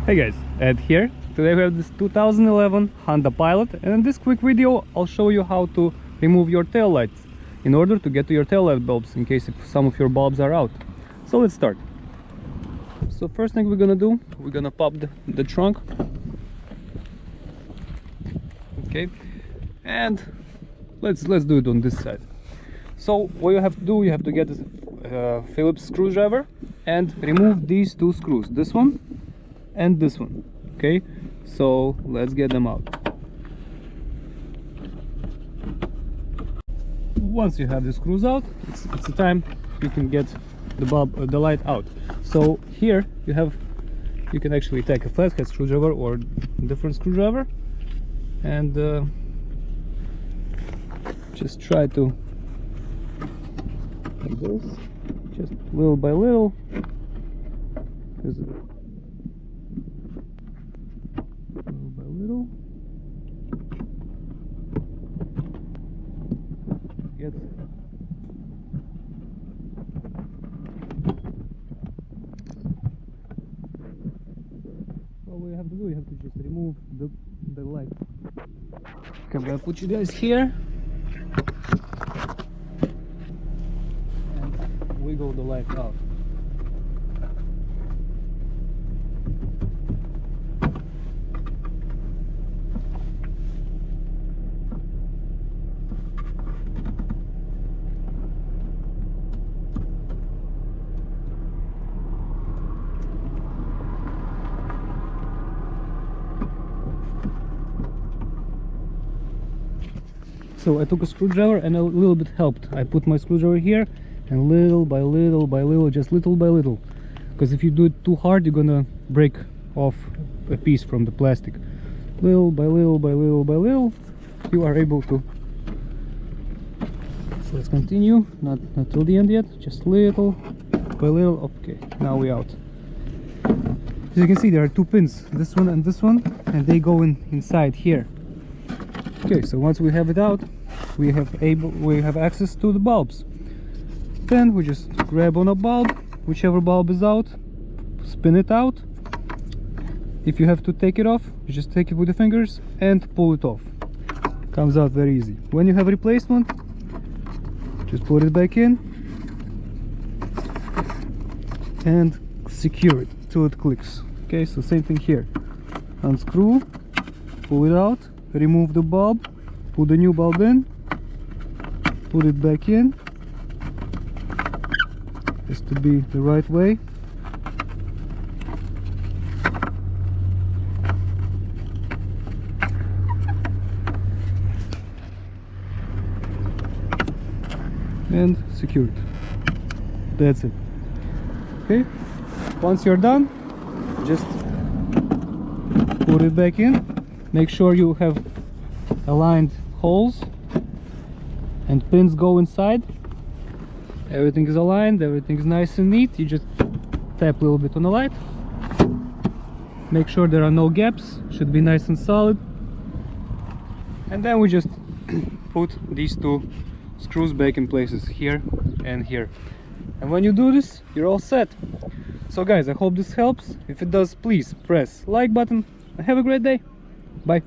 Hey guys, Ed here. Today we have this 2011 Honda Pilot, and in this quick video I'll show you how to remove your tail lights in order to get to your tail light bulbs in case if some of your bulbs are out. So let's start. So first thing we're gonna do, we're gonna pop the trunk. Okay, and let's do it on this side. So what you have to do, you have to get a Phillips screwdriver and remove these two screws, this one and this one. Okay, so let's get them out. Once you have the screws out, it's the time you can get the light out. So here you can actually take a flathead screwdriver or different screwdriver and just try to, like this, just little by little. Little by little, get what you have to do, you have to just remove the light. Okay, I'm gonna put you guys here and wiggle the light out. So I took a screwdriver and a little bit helped. I put my screwdriver here and little by little, just little by little. Because if you do it too hard, you're gonna break off a piece from the plastic. Little by little, you are able to. So let's continue. Not till the end yet. Just little by little. Okay, now we're out. As you can see, there are two pins, this one, and they go inside here. Okay, so once we have it out, we have access to the bulbs. Then we just grab on a bulb, whichever bulb is out, spin it out. If you have to take it off, you just take it with the fingers and pull it off. Comes out very easy. When you have replacement, just put it back in and secure it till it clicks. Okay, so same thing here. Unscrew, pull it out, remove the bulb, put the new bulb in, put it back in. Has to be the right way. And secure it. That's it. Okay, once you're done, just put it back in. Make sure you have aligned holes and pins go inside. Everything is aligned, everything is nice and neat. You just tap a little bit on the light. Make sure there are no gaps, should be nice and solid. And then we just put these two screws back in places, here and here. And when you do this, you're all set. So guys, I hope this helps. If it does, please press like button and have a great day. Bye.